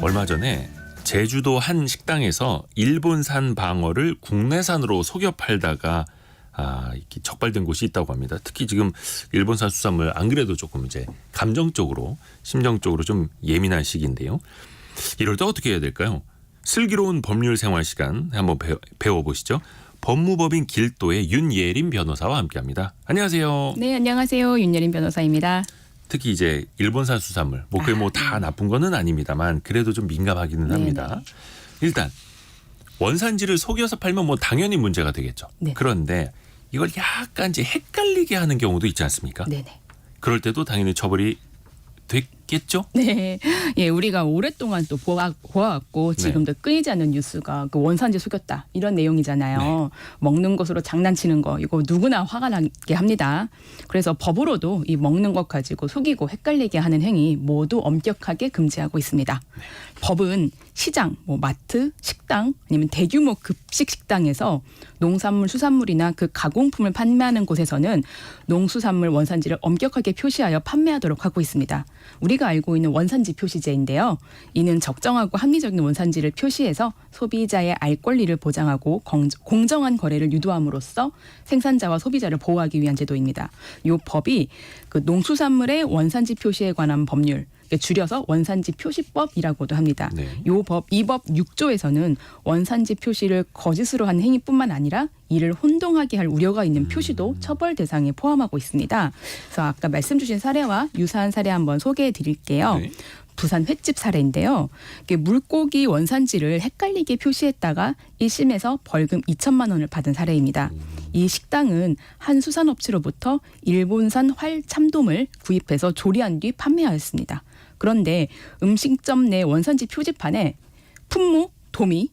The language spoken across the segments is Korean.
얼마 전에 제주도 한 식당에서 일본산 방어를 국내산으로 속여 팔다가 이렇게 적발된 곳이 있다고 합니다. 특히 지금 일본산 수산물 안 그래도 조금 이제 감정적으로 심정적으로 좀 예민한 시기인데요. 이럴 때 어떻게 해야 될까요? 슬기로운 법률 생활 시간 한번 배워보시죠. 법무법인 길도의 윤예린 변호사와 함께합니다. 안녕하세요. 네, 안녕하세요. 윤예린 변호사입니다. 특히 이제 일본산 수산물, 그게 다 나쁜 거는 아닙니다만 그래도 좀 민감하기는 합니다. 일단 원산지를 속여서 팔면 당연히 문제가 되겠죠. 네네. 그런데 이걸 약간 이제 헷갈리게 하는 경우도 있지 않습니까? 네네. 그럴 때도 당연히 처벌이 됐겠죠? 네, 예, 우리가 오랫동안 또 보아왔고 지금도 끊이지 않는 뉴스가 그 원산지 속였다 이런 내용이잖아요. 먹는 것으로 장난치는 거 이거 누구나 화가 나게 합니다. 그래서 법으로도 이 먹는 것 가지고 속이고 헷갈리게 하는 행위 모두 엄격하게 금지하고 있습니다. 법은 시장, 마트, 식당 아니면 대규모 급식 식당에서 농산물, 수산물이나 그 가공품을 판매하는 곳에서는 농수산물 원산지를 엄격하게 표시하여 판매하도록 하고 있습니다. 우리가 알고 있는 원산지 표시제인데요. 이는 적정하고 합리적인 원산지를 표시해서 소비자의 알 권리를 보장하고 공정한 거래를 유도함으로써 생산자와 소비자를 보호하기 위한 제도입니다. 이 법이 그 농수산물의 원산지 표시에 관한 법률, 줄여서 원산지 표시법이라고도 합니다. 이 법 6조에서는 원산지 표시를 거짓으로 한 행위뿐만 아니라 이를 혼동하게 할 우려가 있는 표시도 처벌 대상에 포함하고 있습니다. 그래서 아까 말씀 주신 사례와 유사한 사례 한번 소개해 드릴게요. 부산 횟집 사례인데요. 물고기 원산지를 헷갈리게 표시했다가 1심에서 벌금 2천만 원을 받은 사례입니다. 이 식당은 한 수산업체로부터 일본산 활 참돔을 구입해서 조리한 뒤 판매하였습니다. 그런데 음식점 내 원산지 표지판에 품목, 도미,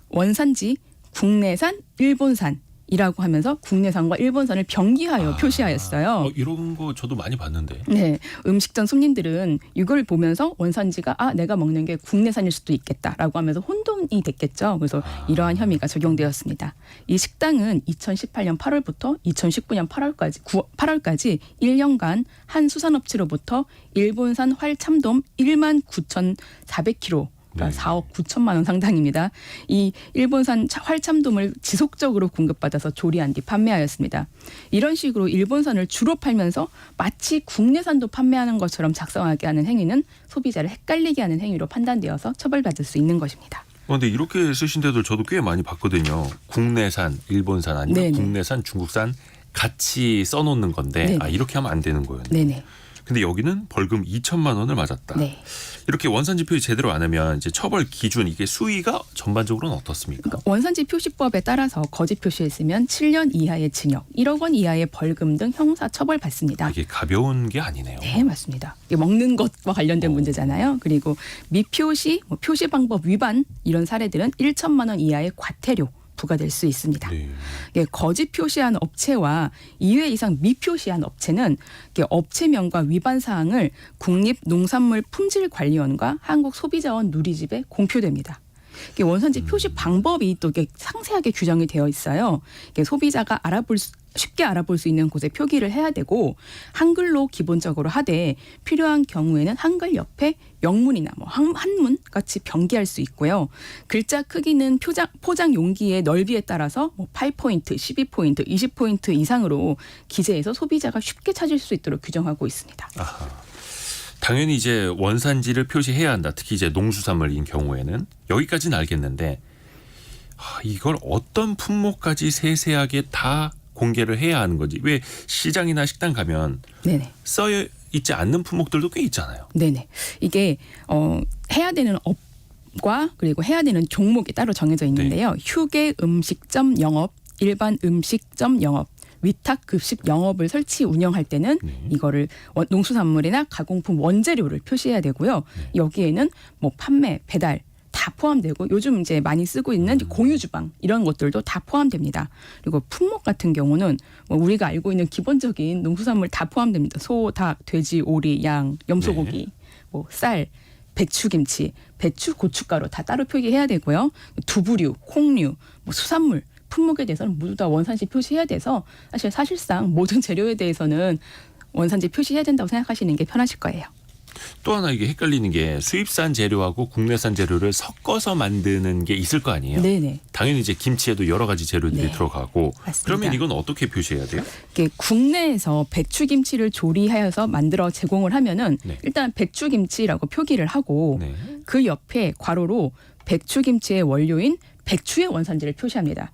원산지, 국내산, 일본산 이라고 하면서 국내산과 일본산을 병기하여 표시하였어요. 이런 거 저도 많이 봤는데. 네, 음식점 손님들은 이걸 보면서 원산지가 내가 먹는 게 국내산일 수도 있겠다라고 하면서 혼돈이 됐겠죠. 그래서 이러한 혐의가 적용되었습니다. 이 식당은 2018년 8월부터 2019년 8월까지 1년간 한 수산업체로부터 일본산 활 참돔 19,400kg 그러니까 4억 9천만 원 상당입니다. 이 일본산 활참돔을 지속적으로 공급받아서 조리한 뒤 판매하였습니다. 이런 식으로 일본산을 주로 팔면서 마치 국내산도 판매하는 것처럼 작성하게 하는 행위는 소비자를 헷갈리게 하는 행위로 판단되어서 처벌받을 수 있는 것입니다. 그런데 이렇게 쓰신 데도 저도 꽤 많이 봤거든요. 국내산, 일본산 아니면 국내산, 중국산 같이 써놓는 건데 이렇게 하면 안 되는 거예요. 네네. 근데 여기는 벌금 2천만 원을 맞았다. 이렇게 원산지 표시 제대로 안 하면 이제 처벌 기준 이게 수위가 전반적으로는 어떻습니까? 그러니까 원산지 표시법에 따라서 거짓 표시했으면 7년 이하의 징역, 1억 원 이하의 벌금 등 형사 처벌 받습니다. 이게 가벼운 게 아니네요. 네, 맞습니다. 이게 먹는 것과 관련된 문제잖아요. 그리고 미표시, 표시 방법 위반 이런 사례들은 1천만 원 이하의 과태료 부과될 수 있습니다. 거짓 표시한 업체와 2회 이상 미표시한 업체는 업체명과 위반 사항을 국립농산물품질관리원과 한국소비자원 누리집에 공표됩니다. 원산지 표시 방법이 또 상세하게 규정이 되어 있어요. 소비자가 쉽게 알아볼 수 있는 곳에 표기를 해야 되고 한글로 기본적으로 하되 필요한 경우에는 한글 옆에 영문이나 한문 같이 병기할 수 있고요. 글자 크기는 포장 용기의 넓이에 따라서 8포인트, 12포인트, 20포인트 이상으로 기재해서 소비자가 쉽게 찾을 수 있도록 규정하고 있습니다. 당연히 이제 원산지를 표시해야 한다. 특히 이제 농수산물인 경우에는 여기까지는 알겠는데 이걸 어떤 품목까지 세세하게 다 공개를 해야 하는 거지. 왜 시장이나 식당 가면 써 있지 않는 품목들도 꽤 있잖아요. 이게 해야 되는 업과 그리고 해야 되는 종목이 따로 정해져 있는데요. 휴게 음식점 영업, 일반 음식점 영업, 위탁 급식 영업을 설치 운영할 때는 이거를 농수산물이나 가공품 원재료를 표시해야 되고요. 여기에는 판매, 배달 다 포함되고 요즘 이제 많이 쓰고 있는 공유 주방 이런 것들도 다 포함됩니다. 그리고 품목 같은 경우는 우리가 알고 있는 기본적인 농수산물 다 포함됩니다. 소, 닭, 돼지, 오리, 양, 염소고기, 쌀, 배추김치, 배추, 고춧가루 다 따로 표기해야 되고요. 두부류, 콩류, 수산물 품목에 대해서는 모두 다 원산지 표시해야 돼서 사실상 모든 재료에 대해서는 원산지 표시해야 된다고 생각하시는 게 편하실 거예요. 또 하나 이게 헷갈리는 게 수입산 재료하고 국내산 재료를 섞어서 만드는 게 있을 거 아니에요. 네네. 당연히 이제 김치에도 여러 가지 재료들이 네. 들어가고 맞습니다. 그러면 이건 어떻게 표시해야 돼요? 이게 국내에서 배추김치를 조리하여서 만들어 제공을 하면은 네. 일단 배추김치라고 표기를 하고 네. 그 옆에 괄호로 배추김치의 원료인 배추의 원산지를 표시합니다.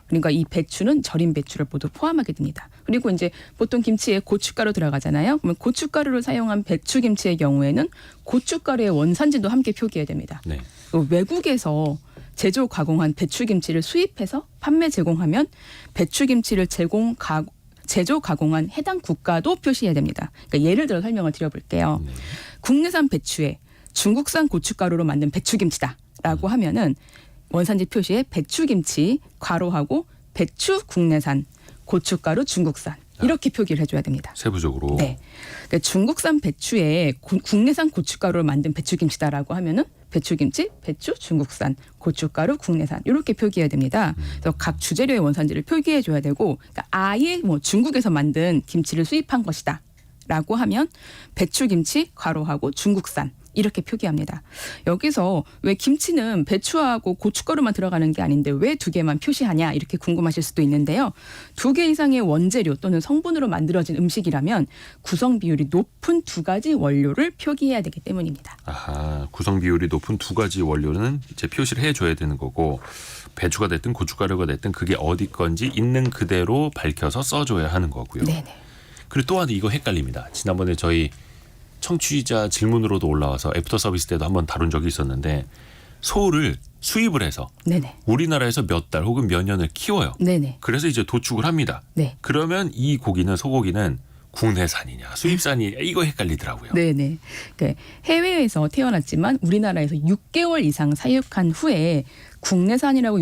그러니까 이 배추는 절인 배추를 모두 포함하게 됩니다. 그리고 이제 보통 김치에 고춧가루 들어가잖아요. 그러면 고춧가루를 사용한 배추김치의 경우에는 고춧가루의 원산지도 함께 표기해야 됩니다. 네. 외국에서 제조 가공한 배추김치를 수입해서 판매 제공하면 배추김치를 제조 가공한 해당 국가도 표시해야 됩니다. 그러니까 예를 들어 설명을 드려볼게요. 네. 국내산 배추에 중국산 고춧가루로 만든 배추김치다라고 하면은 원산지 표시에 배추김치 괄호하고 배추 국내산 고춧가루 중국산 이렇게 표기를 해줘야 됩니다. 세부적으로. 네. 그러니까 중국산 배추에 국내산 고춧가루를 만든 배추김치다라고 하면은 배추김치, 배추 중국산, 고춧가루 국내산 이렇게 표기해야 됩니다. 그래서 각 주재료의 원산지를 표기해 줘야 되고, 그러니까 아예 뭐 중국에서 만든 김치를 수입한 것이다라고 하면 배추김치 괄호하고 중국산. 이렇게 표기합니다. 여기서 왜 김치는 배추하고 고춧가루만 들어가는 게 아닌데 왜 두 개만 표시하냐 이렇게 궁금하실 수도 있는데요. 2개 이상의 원재료 또는 성분으로 만들어진 음식이라면 구성 비율이 높은 2가지 원료를 표기해야 되기 때문입니다. 아하, 구성 비율이 높은 2가지 원료는 이제 표시를 해줘야 되는 거고 배추가 됐든 고춧가루가 됐든 그게 어디 건지 있는 그대로 밝혀서 써줘야 하는 거고요. 네네. 그리고 또 하나 이거 헷갈립니다. 지난번에 저희 청취자 질문으로도 올라와서 애프터 서비스 때도 한번 다룬 적이 있었는데 소를 수입을 해서 네네. 우리나라에서 몇 달 혹은 몇 년을 키워요. 네네. 그래서 이제 도축을 합니다. 네. 그러면 이 고기는 소고기는 국내산이냐 수입산이냐 이거 헷갈리더라고요. 네네. 그러니까 해외에서 태어났지만 우리나라에서 6개월 이상 사육한 후에 국내산이라고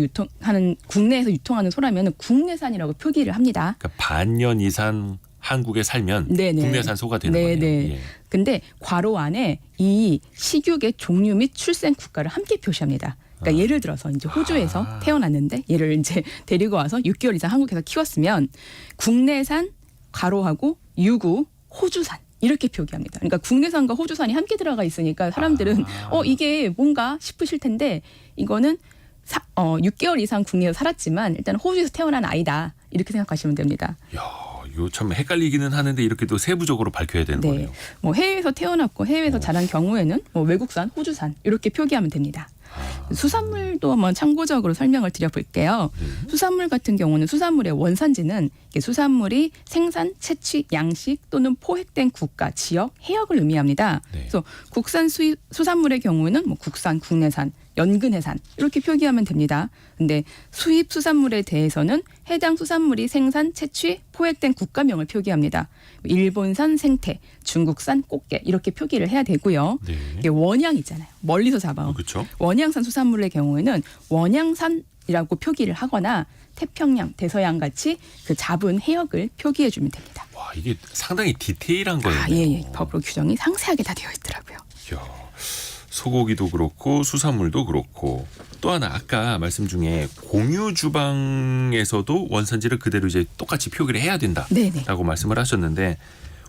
국내에서 유통하는 소라면 국내산이라고 표기를 합니다. 그러니까 반년 이상 한국에 살면 네네. 국내산 소가 되는 네네. 거네요. 예. 근데 괄호 안에 이 식육의 종류 및 출생 국가를 함께 표시합니다. 그러니까 예를 들어서 이제 호주에서 태어났는데 얘를 이제 데리고 와서 6개월 이상 한국에서 키웠으면 국내산 괄호하고 유구 호주산 이렇게 표기합니다. 그러니까 국내산과 호주산이 함께 들어가 있으니까 사람들은 이게 뭔가 싶으실 텐데 이거는 6개월 이상 국내에서 살았지만 일단 호주에서 태어난 아이다 이렇게 생각하시면 됩니다. 야, 이거 참 헷갈리기는 하는데 이렇게 또 세부적으로 밝혀야 되는 네. 거네요. 뭐 해외에서 태어났고 해외에서 자란 경우에는 뭐 외국산, 호주산 이렇게 표기하면 됩니다. 수산물도 한번 참고적으로 설명을 드려볼게요. 수산물 같은 경우는 수산물의 원산지는 수산물이 생산, 채취, 양식 또는 포획된 국가, 지역, 해역을 의미합니다. 네. 그래서 국산 수산물의 경우에는 뭐 국산, 국내산, 연근해산 이렇게 표기하면 됩니다. 근데 수입 수산물에 대해서는 해당 수산물이 생산, 채취, 포획된 국가명을 표기합니다. 일본산 생태, 중국산 꽃게 이렇게 표기를 해야 되고요. 네. 이게 원양 있잖아요. 멀리서 잡아온 그렇죠. 원양산 수산물의 경우에는 원양산이라고 표기를 하거나 태평양, 대서양 같이 그 잡은 해역을 표기해 주면 됩니다. 와, 이게 상당히 디테일한 거예요. 예. 법으로 규정이 상세하게 다 되어 있더라고요. 야, 소고기도 그렇고 수산물도 그렇고 또 하나 아까 말씀 중에 공유 주방에서도 원산지를 그대로 이제 똑같이 표기를 해야 된다라고 네네. 말씀을 하셨는데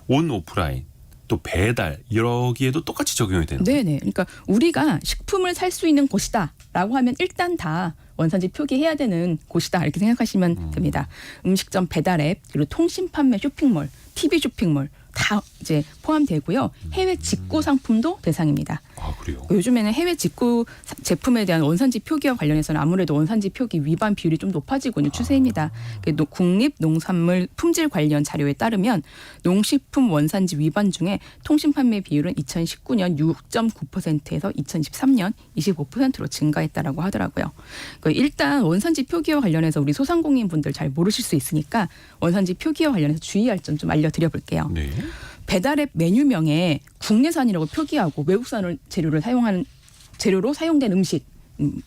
온 오프라인 또 배달 여기에도 똑같이 적용이 되는 거예요. 네네. 그러니까 우리가 식품을 살 수 있는 곳이다라고 하면 일단 다 원산지 표기해야 되는 곳이다 이렇게 생각하시면 됩니다. 음식점 배달 앱 그리고 통신 판매 쇼핑몰, TV 쇼핑몰 다 이제 포함되고요. 해외 직구 상품도 대상입니다. 아, 그래요? 요즘에는 해외 직구 제품에 대한 원산지 표기와 관련해서는 아무래도 원산지 표기 위반 비율이 좀 높아지고 있는 추세입니다. 국립농산물 품질 관련 자료에 따르면 농식품 원산지 위반 중에 통신 판매 비율은 2019년 6.9%에서 2013년 25%로 증가했다라고 하더라고요. 일단 원산지 표기와 관련해서 우리 소상공인 분들 잘 모르실 수 있으니까 원산지 표기와 관련해서 주의할 점 좀 알려드려볼게요. 네. 배달앱 메뉴명에 국내산이라고 표기하고 외국산 재료로 사용된 음식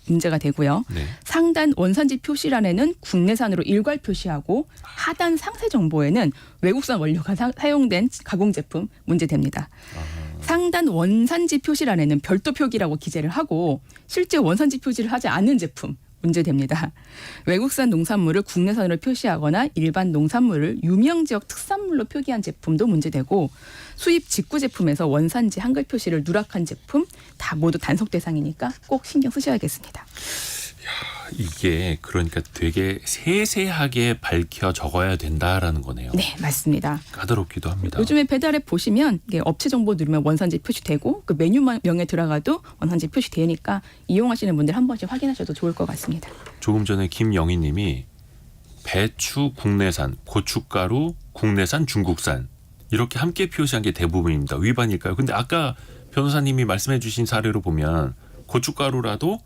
문제가 되고요. 네. 상단 원산지 표시란에는 국내산으로 일괄 표시하고 하단 상세 정보에는 외국산 원료가 사용된 가공 제품 문제됩니다. 상단 원산지 표시란에는 별도 표기라고 기재를 하고 실제 원산지 표시를 하지 않은 제품 문제됩니다. 외국산 농산물을 국내산으로 표시하거나 일반 농산물을 유명 지역 특산물로 표기한 제품도 문제되고 수입 직구 제품에서 원산지 한글 표시를 누락한 제품 다 모두 단속 대상이니까 꼭 신경 쓰셔야겠습니다. 이게 그러니까 되게 세세하게 밝혀 적어야 된다라는 거네요. 네, 맞습니다. 까다롭기도 합니다. 요즘에 배달앱 보시면 이게 업체 정보 누르면 원산지 표시되고 그 메뉴명에 들어가도 원산지 표시되니까 이용하시는 분들 한 번씩 확인하셔도 좋을 것 같습니다. 조금 전에 김영희 님이 배추 국내산, 고춧가루 국내산, 중국산 이렇게 함께 표시한 게 대부분입니다. 위반일까요? 근데 아까 변호사님이 말씀해 주신 사례로 보면 고춧가루라도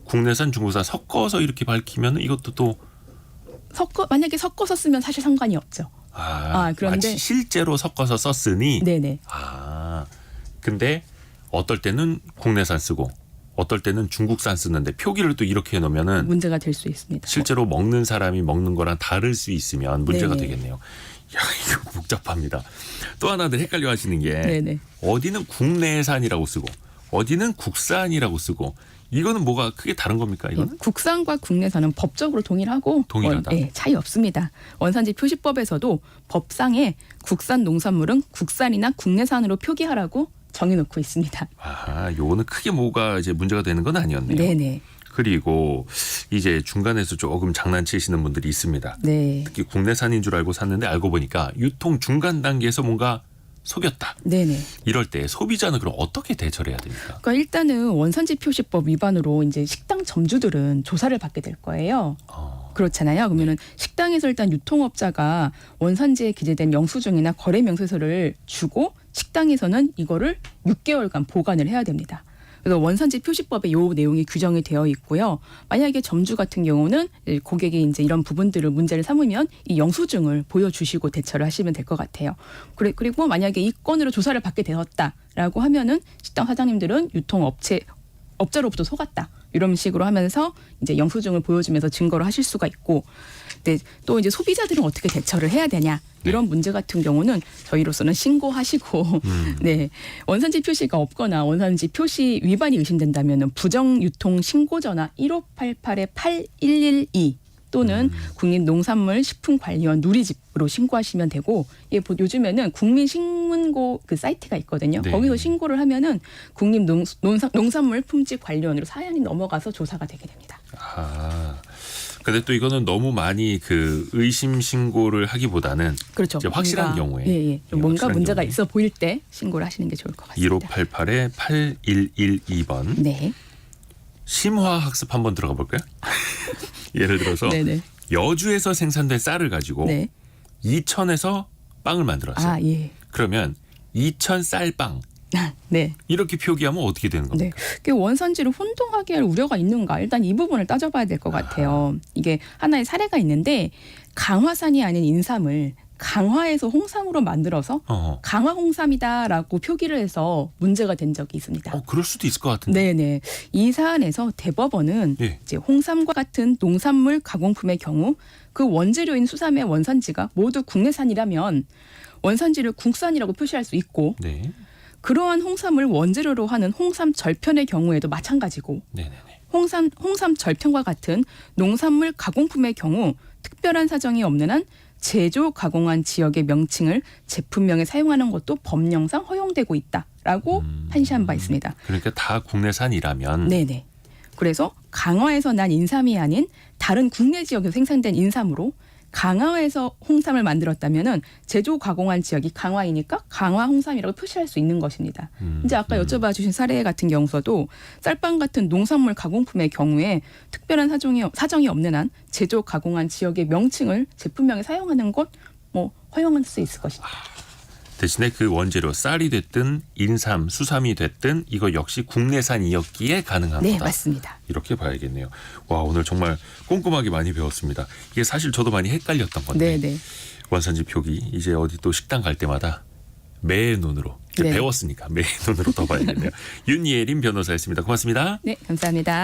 국내산, 중국산 섞어서 이렇게 밝히면 이것도 또 만약에 섞어서 쓰면 사실 상관이 없죠. 그런데 마치 실제로 섞어서 썼으니 네네. 근데 어떨 때는 국내산 쓰고 어떨 때는 중국산 쓰는데 표기를 또 이렇게 해놓으면은 문제가 될 수 있습니다. 실제로 먹는 사람이 먹는 거랑 다를 수 있으면 문제가 네네. 되겠네요. 야, 이거 복잡합니다. 또 하나들 헷갈려 하시는 게 네네. 어디는 국내산이라고 쓰고 어디는 국산이라고 쓰고 이거는 뭐가 크게 다른 겁니까? 이거는? 국산과 국내산은 법적으로 동일하고 동일하다. 차이 없습니다. 원산지 표시법에서도 법상에 국산 농산물은 국산이나 국내산으로 표기하라고 정해놓고 있습니다. 요거는 크게 뭐가 이제 문제가 되는 건 아니었네요. 네네. 그리고 이제 중간에서 조금 장난치시는 분들이 있습니다. 네. 특히 국내산인 줄 알고 샀는데 알고 보니까 유통 중간 단계에서 뭔가 속였다. 네네. 이럴 때 소비자는 그럼 어떻게 대처를 해야 됩니까? 그러니까 일단은 원산지 표시법 위반으로 이제 식당 점주들은 조사를 받게 될 거예요. 그렇잖아요. 그러면은 식당에서 일단 유통업자가 원산지에 기재된 영수증이나 거래 명세서를 주고 식당에서는 이거를 6개월간 보관을 해야 됩니다. 그래서 원산지 표시법에 요 내용이 규정이 되어 있고요. 만약에 점주 같은 경우는 고객이 이제 이런 부분들을 문제를 삼으면 이 영수증을 보여주시고 대처를 하시면 될 것 같아요. 그리고 만약에 이 건으로 조사를 받게 되었다라고 하면은 식당 사장님들은 업자로부터 속았다. 이런 식으로 하면서 이제 영수증을 보여주면서 증거를 하실 수가 있고, 네, 또 이제 소비자들은 어떻게 대처를 해야 되냐 이런 문제 같은 경우는 저희로서는 신고하시고, 네, 원산지 표시가 없거나 원산지 표시 위반이 의심된다면은 부정 유통 신고 전화 1588-8112 또는 국립농산물식품관리원 누리집으로 신고하시면 되고, 요즘에는 국민신문고 그 사이트가 있거든요. 네. 거기서 신고를 하면은 국립농산물품질관리원으로 사연이 넘어가서 조사가 되게 됩니다. 근데 또 이거는 너무 많이 그 의심 신고를 하기보다는 그렇죠. 이제 확실한 경우에 좀 뭔가 확실한 문제가 경우에. 있어 보일 때 신고를 하시는 게 좋을 것 같습니다. 1588-8112번 네. 심화학습 한번 들어가 볼까요? 예를 들어서 네네. 여주에서 생산된 쌀을 가지고 네. 이천에서 빵을 만들었어요. 예. 그러면 이천 쌀빵 네. 이렇게 표기하면 어떻게 되는 네. 겁니까? 그 원산지를 혼동하게 할 우려가 있는가? 일단 이 부분을 따져봐야 될 것 같아요. 이게 하나의 사례가 있는데 강화산이 아닌 인삼을 강화에서 홍삼으로 만들어서 강화 홍삼이다라고 표기를 해서 문제가 된 적이 있습니다. 그럴 수도 있을 것 같은데. 네네. 이 사안에서 대법원은 이제 홍삼과 같은 농산물 가공품의 경우 그 원재료인 수삼의 원산지가 모두 국내산이라면 원산지를 국산이라고 표시할 수 있고, 네. 그러한 홍삼을 원재료로 하는 홍삼 절편의 경우에도 마찬가지고, 네네네. 홍삼 절편과 같은 농산물 가공품의 경우 특별한 사정이 없는 한 제조 가공한 지역의 명칭을 제품명에 사용하는 것도 법령상 허용되고 있다라고 판시한 바 있습니다. 그러니까 다 국내산이라면. 네네. 그래서 강화에서 난 인삼이 아닌 다른 국내 지역에서 생산된 인삼으로 강화에서 홍삼을 만들었다면은 제조 가공한 지역이 강화이니까 강화 홍삼이라고 표시할 수 있는 것입니다. 이제 아까 여쭤봐 주신 사례 같은 경우서도 쌀빵 같은 농산물 가공품의 경우에 특별한 사정이 없는 한 제조 가공한 지역의 명칭을 제품명에 사용하는 것 허용할 수 있을 것입니다. 대신에 그 원재료 쌀이 됐든 인삼, 수삼이 됐든 이거 역시 국내산이었기에 가능한 네, 거다. 맞습니다. 이렇게 봐야겠네요. 와, 오늘 정말 꼼꼼하게 많이 배웠습니다. 이게 사실 저도 많이 헷갈렸던 건데 네. 원산지 표기 이제 어디 또 식당 갈 때마다 매의 눈으로 네. 배웠으니까 매의 눈으로 더 봐야겠네요. 윤예린 변호사였습니다. 고맙습니다. 네, 감사합니다.